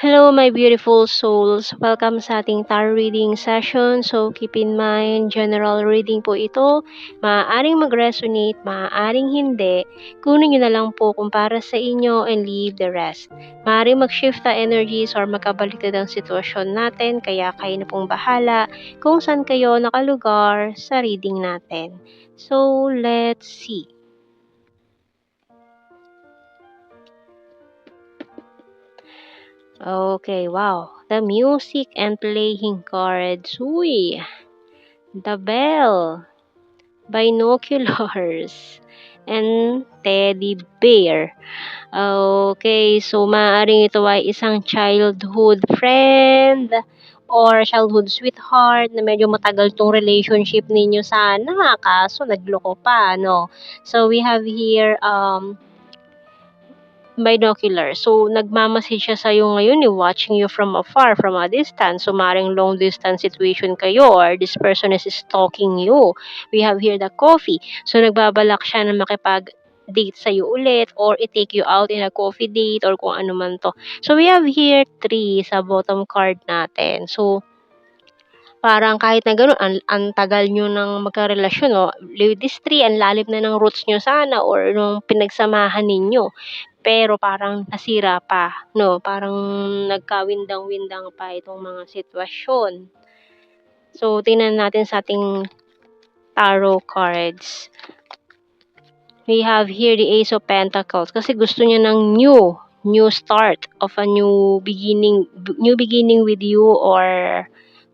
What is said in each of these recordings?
Hello, my beautiful souls. Welcome sa ating tarot reading session. So, keep in mind, general reading po ito. Maaaring mag-resonate, maaaring hindi. Kunin nyo na lang po kung para sa inyo and leave the rest. Maaaring mag-shift the energies or magkabaliktad ang sitwasyon natin, kaya kayo na pong bahala kung saan kayo nakalugar sa reading natin. So, let's see. Okay, wow. The music and playing cards. Uy, the bell, binoculars, and teddy bear. Okay, so maaaring ito ay isang childhood friend or childhood sweetheart na medyo matagal tong relationship ninyo sana, kaso nagloko pa, no? So we have here binocular. So, nagmamasid siya sa'yo ngayon, watching you from afar, from a distance. So, maring long distance situation kayo or this person is stalking you. We have here the coffee. So, nagbabalak siya na makipag-date sa'yo ulit or i-take you out in a coffee date or kung ano man to. So, we have here 3 sa bottom card natin. So, parang kahit na gano'n ang tagal niyo ng magkarelasyon 'no, with this 3 ang lalim na ng roots niyo sana or nung pinagsamahan ninyo. Pero parang nasira pa 'no, parang nagkawindang-windang pa itong mga sitwasyon. So, tingnan natin sa ating tarot cards. We have here the Ace of Pentacles kasi gusto niya ng new start of a new beginning with you or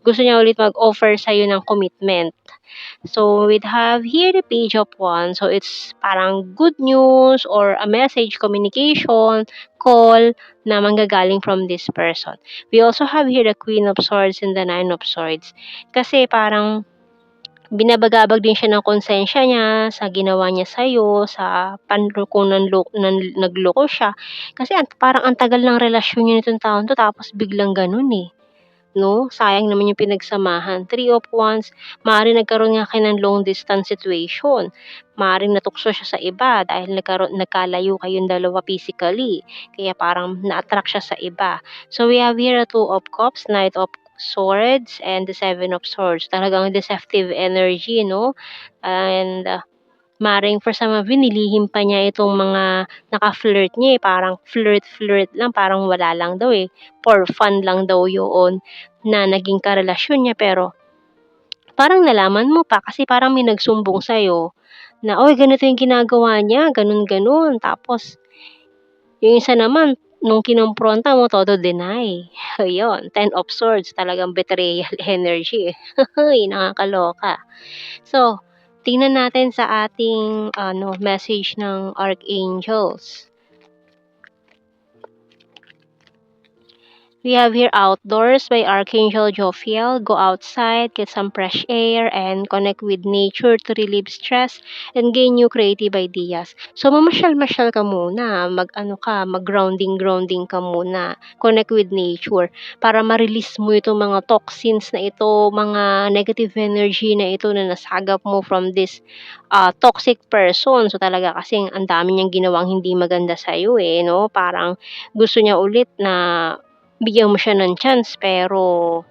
gusto niya ulit mag-offer sa'yo ng commitment. So, we have here the Page of Wands. So, it's parang good news or a message, communication, call na manggagaling from this person. We also have here the Queen of Swords and the Nine of Swords. Kasi parang binabagabag din siya ng konsensya niya sa ginawa niya sa'yo, sa kung nagloko siya. Kasi parang ang tagal ng relasyon niyo nitong taon 'to tapos biglang gano'n, eh. 'No, sayang naman yung pinagsamahan. Three of Wands, maaaring nagkaroon nga kayo ng long distance situation. Maaaring natukso siya sa iba dahil nagkalayo kayong dalawa physically, kaya parang na-attract siya sa iba. So, we have here a Two of Cups, Knight of Swords, and the Seven of Swords. Talagang deceptive energy 'no, and maaaring for some of you nilihim pa niya itong mga naka-flirt niya, eh, parang flirt-flirt lang, parang wala lang daw, eh, for fun lang daw yoon na naging karelasyon niya pero parang nalaman mo pa kasi parang may nagsumbong sa'yo na, "Uy, ganito yung ginagawa niya, ganun, ganun." Tapos yung isa naman nung kinompronta mo todo deny. Ayun, Ten of Swords, talagang betrayal energy, eh. Nakakaloka. So, tingnan natin sa ating message ng archangels. We have here Outdoors by Archangel Jophiel. Go outside, get some fresh air, and connect with nature to relieve stress and gain new creative ideas. So, mamasyal-masyal ka muna. Mag-grounding-grounding ka muna. Connect with nature para ma-release mo itong mga toxins na ito, mga negative energy na ito na nasagap mo from this toxic person. So, talaga kasing ang dami niyang ginawang hindi maganda sa'yo, eh, no? Parang gusto niya ulit na bigyan mo siya ng chance pero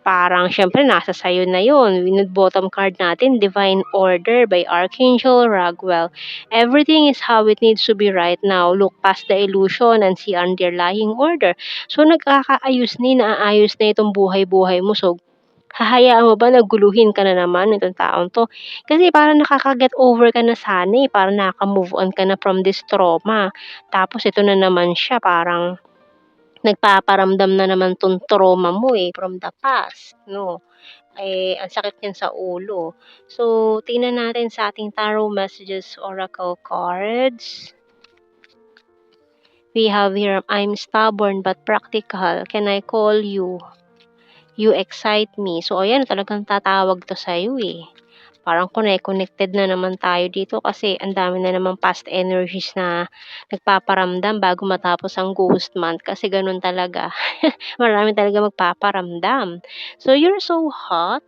parang siyempre nasa sa'yo na yun. With bottom card natin, Divine Order by Archangel Raguel. Everything is how it needs to be right now. Look past the illusion and see underlying order. So, nagkakaayos naaayos na itong buhay-buhay mo. So, hahayaan mo ba na guluhin ka na naman nitong taong 'to? Kasi parang nakaka-get over ka na sana, eh, parang nakaka-move on ka na from this trauma. Tapos ito na naman siya, parang nagpaparamdam na naman 'tong trauma mo, eh, from the past 'no. Eh, ang sakit niyan sa ulo. So, tingnan natin sa ating tarot messages oracle cards. We have here, I'm stubborn but practical. Can I call you? You excite me. So, ayan, talagang tatawag 'to sa'yo, eh. Parang connected na naman tayo dito kasi ang dami na namang past energies na nagpaparamdam bago matapos ang ghost month kasi gano'n talaga. Marami talaga magpaparamdam. So, you're so hot.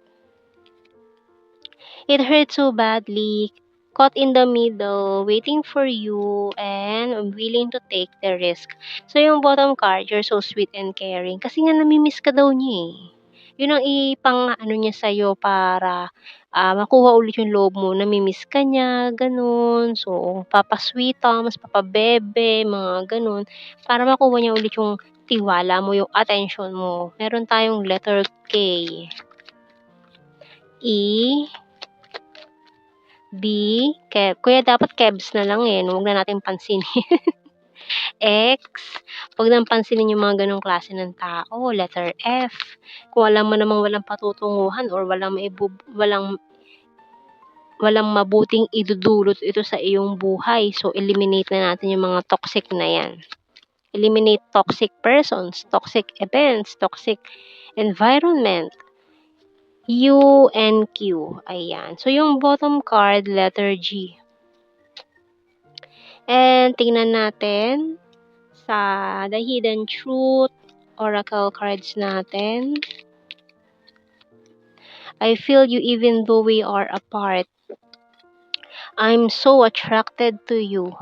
It hurts so badly. caught in the middle, waiting for you, and willing to take the risk. So, yung bottom card, you're so sweet and caring. Kasi nga namimiss ka daw niya eh. Yun ang ipang-ano niya sa'yo para makuha ulit yung loob mo. Namimiss ka niya, ganun. So, papasweetan, mas papabebe, mga ganun. Para makuha niya ulit yung tiwala mo, yung attention mo. Meron tayong letter K. E, B, kuya dapat kebs na lang eh, huwag na natin pansinin. X, huwag nang pansinin yung mga ganong klase ng tao. Letter F, kung alam mo namang walang patutunguhan or walang mabuting idudulot ito sa iyong buhay. So, eliminate na natin yung mga toxic na yan. Eliminate toxic persons, toxic events, toxic environment. U and Q. Ayan. So, yung bottom card, letter G. And tingnan natin sa The Hidden Truth Oracle cards natin. I feel you even though we are apart. I'm so attracted to you.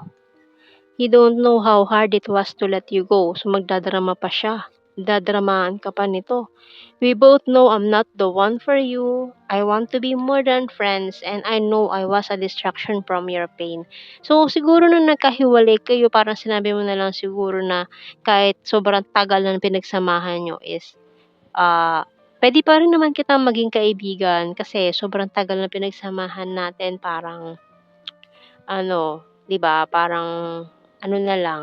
You don't know how hard it was to let you go. So magdadrama pa siya. Dadramaan ka pa nito. We both know I'm not the one for you. I want to be more than friends and I know I was a distraction from your pain. So siguro nung nagkahiwalay kayo, parang sinabi mo na lang siguro na kahit sobrang tagal na pinagsamahan nyo is pwede pa rin naman kitang maging kaibigan kasi sobrang tagal na pinagsamahan natin, parang ano, 'di ba? Parang ano na lang.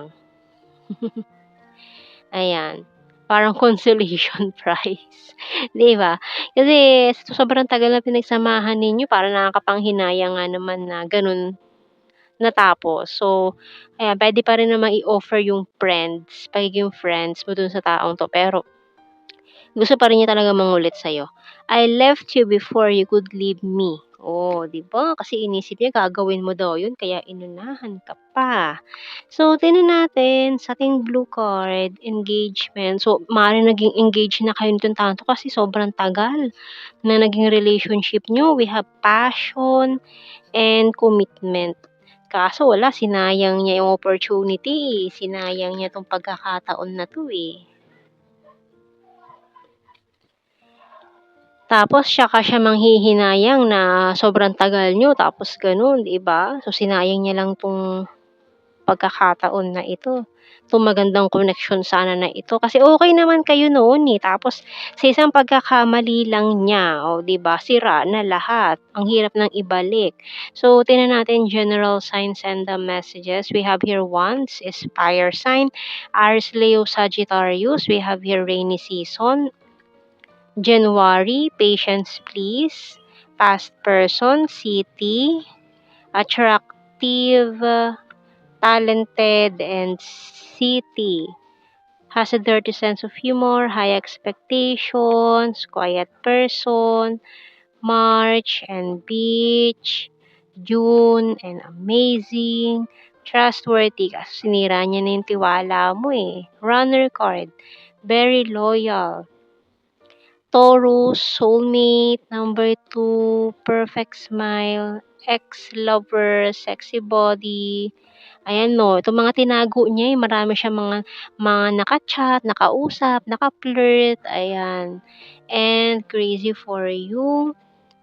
Ayan, parang consolation prize, 'di ba? Kasi sobrang tagal na pinagsamahan ninyo, parang nakakapanghinayang nga naman na gano'n natapos. So, ayan, puwede pa rin namang i-offer yung pagiging friends mo dun sa taong 'to, pero gusto pa rin niya talagang mangulit sa'yo. I left you before you could leave me. Oh, 'di ba? Kasi inisip niya gagawin mo daw 'yun kaya inunahan ka pa. So, tingnan natin sa ating blue card, engagement. So, maaaring naging engaged na kayo nitong tanto kasi sobrang tagal na naging relationship niyo. We have passion and commitment. Kaso wala, sinayang niya yung opportunity, sinayang niya 'tong pagkakataon na 'to, eh. Tapos tsaka siya manghihinayang na sobrang tagal niyo tapos gano'n, 'di ba? So, sinayang niya lang 'tong pagkakataon na ito, 'tong magandang connection sana na ito. Kasi okey naman kayo noon, eh, tapos sa isang pagkakamali lang niya, oh, 'di ba, sira na lahat. Ang hirap ng ibalik. So, tingnan natin general signs and the messages. We have here Wands is fire sign, Aries, Leo, Sagittarius. We have here rainy season. January, patience please. Past person, city. Attractive, talented, and city. Has a dirty sense of humor, high expectations, quiet person. March and beach. June and amazing. Trustworthy, kasi sinira niya na yung tiwala mo eh. Runner card, very loyal. Taurus, soulmate, number 2, perfect smile, ex-lover, sexy body. Ayan 'no, itong mga tinago niya, marami siyang mga naka-chat, nakausap, naka-flirt, ayan. And crazy for you.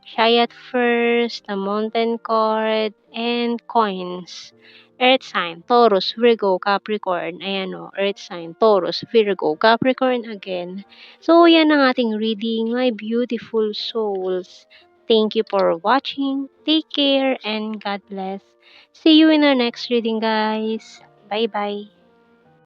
Shy at first, the mountain card, and coins. Earth sign, Taurus, Virgo, Capricorn. Ayan o, Earth sign, Taurus, Virgo, Capricorn again. So, yan ang ating reading, my beautiful souls. Thank you for watching. Take care and God bless. See you in our next reading, guys. Bye-bye.